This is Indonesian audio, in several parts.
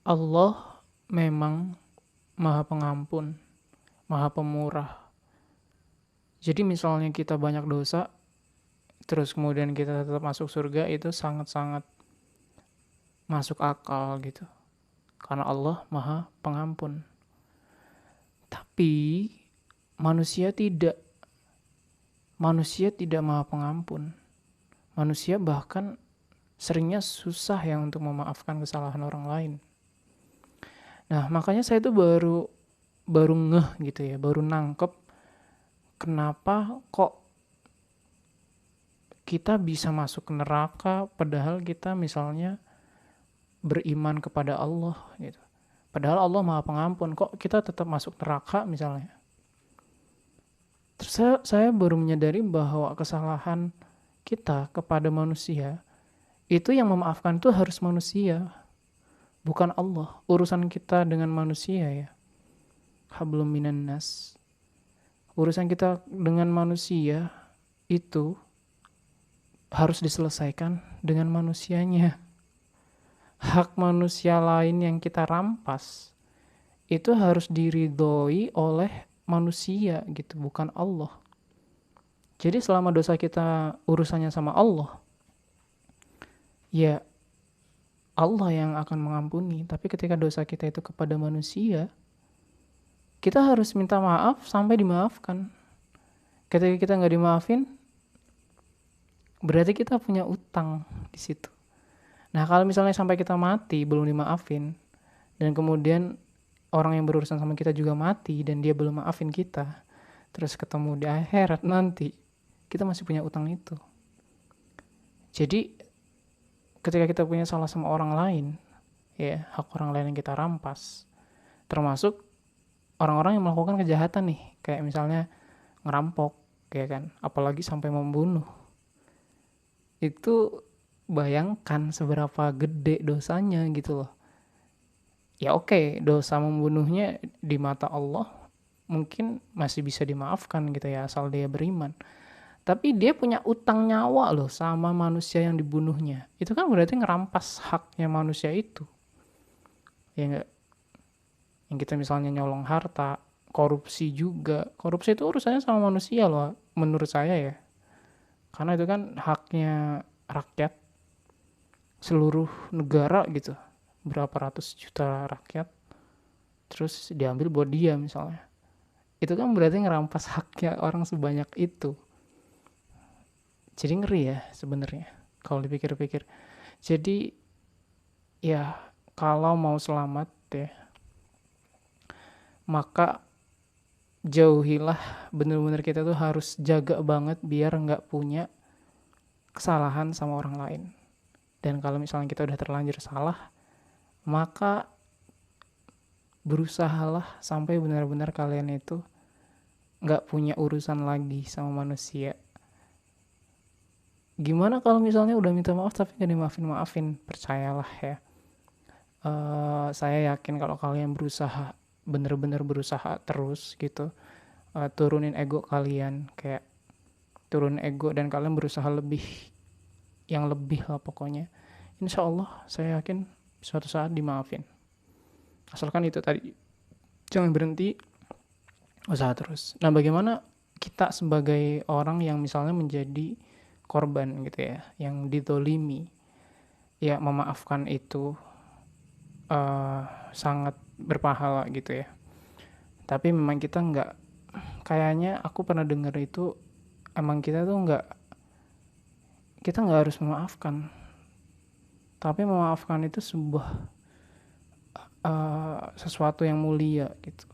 Allah memang Maha Pengampun, Maha Pemurah. Jadi misalnya kita banyak dosa, terus kemudian kita tetap masuk surga, itu sangat-sangat masuk akal gitu. Karena Allah Maha Pengampun. Tapi manusia tidak. Manusia tidak Maha Pengampun. Manusia bahkan seringnya susah ya untuk memaafkan kesalahan orang lain. Nah, makanya saya tuh baru baru ngeh gitu ya, baru nangkep kenapa kok kita bisa masuk ke neraka padahal kita misalnya beriman kepada Allah gitu. Padahal Allah Maha Pengampun, kok kita tetap masuk neraka misalnya. Terus saya baru menyadari bahwa kesalahan kita kepada manusia itu yang memaafkan itu harus manusia, bukan Allah. Urusan kita dengan manusia ya. Hablum minan nas. Urusan kita dengan manusia itu harus diselesaikan dengan manusianya. Hak manusia lain yang kita rampas itu harus diridhoi oleh manusia gitu, bukan Allah. Jadi selama dosa kita urusannya sama Allah, ya Allah yang akan mengampuni. Tapi ketika dosa kita itu kepada manusia, kita harus minta maaf sampai dimaafkan. Ketika kita nggak dimaafin, berarti kita punya utang di situ. Nah, kalau misalnya sampai kita mati belum dimaafin, dan kemudian orang yang berurusan sama kita juga mati dan dia belum maafin kita, terus ketemu di akhirat nanti, kita masih punya utang itu. Jadi ketika kita punya salah sama orang lain, ya hak orang lain yang kita rampas, termasuk orang-orang yang melakukan kejahatan nih, kayak misalnya ngerampok, kayak kan, apalagi sampai membunuh. Itu bayangkan seberapa gede dosanya gitu loh. Ya oke, dosa membunuhnya di mata Allah mungkin masih bisa dimaafkan gitu ya, asal dia beriman. Tapi dia punya utang nyawa loh sama manusia yang dibunuhnya. Itu kan berarti ngerampas haknya manusia itu. Ya enggak? Yang kita misalnya nyolong harta, korupsi juga. Korupsi itu urusannya sama manusia loh, menurut saya ya. Karena itu kan haknya rakyat seluruh negara gitu. Berapa ratus juta rakyat. Terus diambil buat dia misalnya. Itu kan berarti ngerampas haknya orang sebanyak itu. Jadi ngeri ya sebenarnya kalau dipikir-pikir. Jadi ya kalau mau selamat ya, maka jauhilah, bener-bener kita tuh harus jaga banget biar nggak punya kesalahan sama orang lain. Dan kalau misalnya kita udah terlanjur salah, maka berusahalah sampai benar-benar kalian itu nggak punya urusan lagi sama manusia. Gimana kalau misalnya udah minta maaf tapi gak dimaafin, percayalah ya. Saya yakin kalau kalian berusaha, bener-bener berusaha terus gitu, turunin ego kalian, kayak turunin ego dan kalian berusaha lebih, yang lebih lah pokoknya. Insya Allah saya yakin suatu saat dimaafin. Asalkan itu tadi, jangan berhenti, usaha terus. Nah, bagaimana kita sebagai orang yang misalnya menjadi korban gitu ya, yang ditolimi, ya memaafkan itu sangat berpahala gitu ya. Tapi memang kita nggak, kayaknya aku pernah dengar itu, emang kita nggak harus memaafkan, tapi memaafkan itu sebuah sesuatu yang mulia gitu.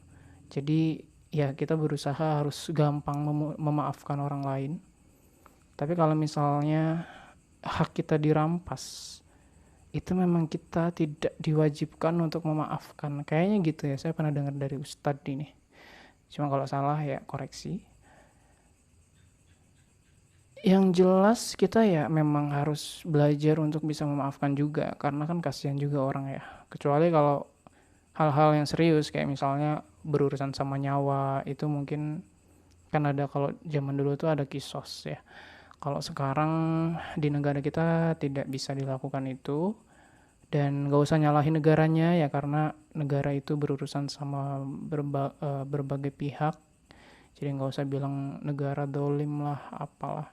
Jadi ya kita berusaha harus gampang memaafkan orang lain. Tapi kalau misalnya hak kita dirampas, itu memang kita tidak diwajibkan untuk memaafkan. Kayaknya gitu ya, saya pernah dengar dari Ustadz ini. Cuma kalau salah ya koreksi. Yang jelas kita ya memang harus belajar untuk bisa memaafkan juga, karena kan kasihan juga orang ya. Kecuali kalau hal-hal yang serius kayak misalnya berurusan sama nyawa, itu mungkin kan ada, kalau zaman dulu tuh ada kisos ya. Kalau sekarang di negara kita tidak bisa dilakukan itu, Dan gak usah nyalahin negaranya ya, karena negara itu berurusan sama berbagai pihak. Jadi gak usah bilang negara dolim lah, apalah.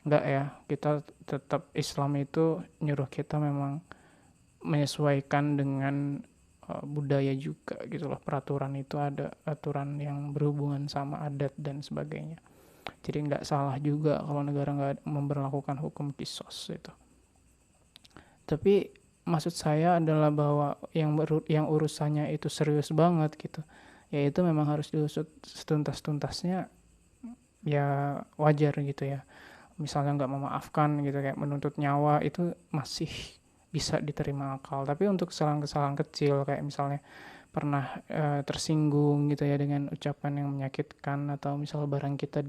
Enggak ya, kita tetap Islam itu nyuruh kita memang menyesuaikan dengan budaya juga gitu loh. Peraturan itu ada aturan yang berhubungan sama adat dan sebagainya. Jadi nggak salah juga kalau negara nggak memberlakukan hukum kisos itu. Tapi maksud saya adalah bahwa yang urusannya itu serius banget gitu, ya itu memang harus diusut setuntas-tuntasnya, ya wajar gitu ya. Misalnya nggak memaafkan gitu, kayak menuntut nyawa, itu masih bisa diterima akal. Tapi untuk kesalahan-kesalahan kecil kayak misalnya pernah tersinggung gitu ya dengan ucapan yang menyakitkan, atau misal barang kita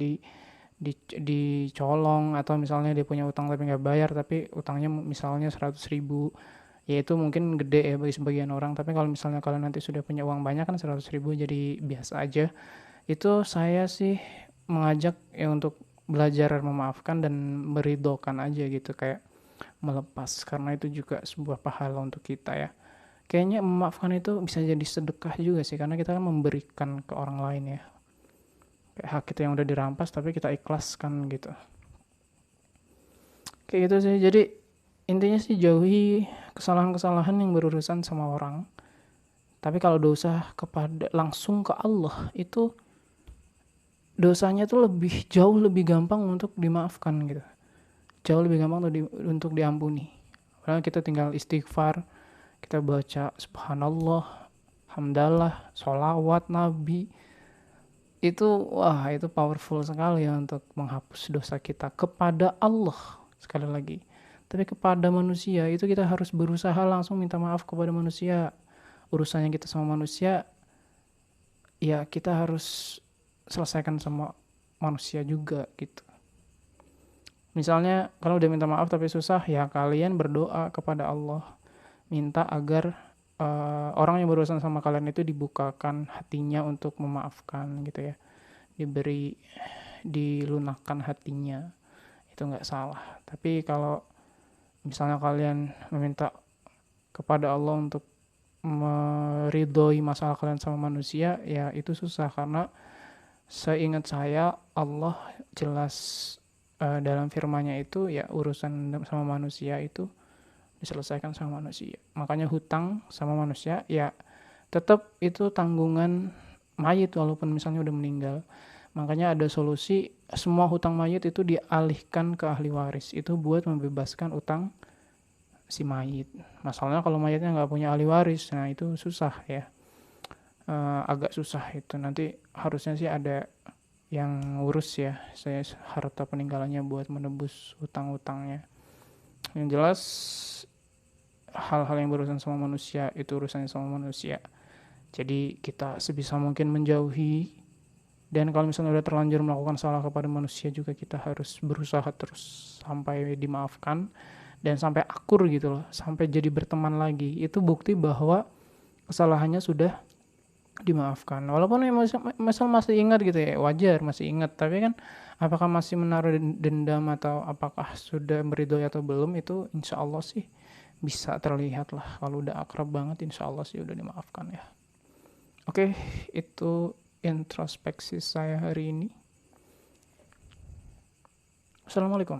dicolong, atau misalnya dia punya utang tapi nggak bayar, tapi utangnya misalnya 100.000, ya itu mungkin gede ya bagi sebagian orang, tapi kalau misalnya kalian nanti sudah punya uang banyak kan 100.000 jadi biasa aja. Itu saya sih mengajak ya untuk belajar memaafkan dan meridokan aja gitu, kayak melepas, karena itu juga sebuah pahala untuk kita ya. Kayaknya memaafkan itu bisa jadi sedekah juga sih, karena kita kan memberikan ke orang lain ya, kayak hak kita yang udah dirampas tapi kita ikhlaskan gitu, kayak gitu sih. Jadi intinya sih jauhi kesalahan-kesalahan yang berurusan sama orang. Tapi kalau dosa kepada langsung ke Allah, itu dosanya tuh jauh lebih gampang untuk dimaafkan gitu, jauh lebih gampang untuk diampuni. Karena kita tinggal istighfar, kita baca subhanallah, hamdalah, sholawat nabi, itu wah itu powerful sekali ya untuk menghapus dosa kita kepada Allah sekali lagi. Tapi kepada manusia itu kita harus berusaha langsung minta maaf kepada manusia. Urusannya kita sama manusia, ya kita harus selesaikan sama manusia juga gitu. Misalnya kalau udah minta maaf tapi susah, ya kalian berdoa kepada Allah, minta agar orang yang berurusan sama kalian itu dibukakan hatinya untuk memaafkan gitu ya, dilunakkan hatinya, itu nggak salah. Tapi kalau misalnya kalian meminta kepada Allah untuk meridhoi masalah kalian sama manusia, ya itu susah, karena seingat saya Allah jelas dalam firman-Nya itu ya urusan sama manusia itu diselesaikan sama manusia. Makanya hutang sama manusia ya tetap itu tanggungan mayit walaupun misalnya udah meninggal. Makanya ada solusi, semua hutang mayit itu dialihkan ke ahli waris. Itu buat membebaskan utang si mayit. Masalahnya kalau mayitnya nggak punya ahli waris, nah itu susah ya. Agak susah itu. Nanti harusnya sih ada yang ngurus ya, saya harta peninggalannya buat menebus hutang-hutangnya. Yang jelas hal-hal yang berurusan sama manusia itu urusannya sama manusia. Jadi kita sebisa mungkin menjauhi, dan kalau misalnya udah terlanjur melakukan salah kepada manusia juga kita harus berusaha terus sampai dimaafkan dan sampai akur gitu loh, sampai jadi berteman lagi. Itu bukti bahwa kesalahannya sudah dimaafkan. Walaupun misal masih ingat gitu ya, wajar masih ingat, tapi kan apakah masih menaruh dendam atau apakah sudah meridhoi atau belum, itu insya Allah sih bisa terlihat lah. Kalau udah akrab banget insya Allah sih udah dimaafkan ya. Oke, itu introspeksi saya hari ini. Assalamualaikum.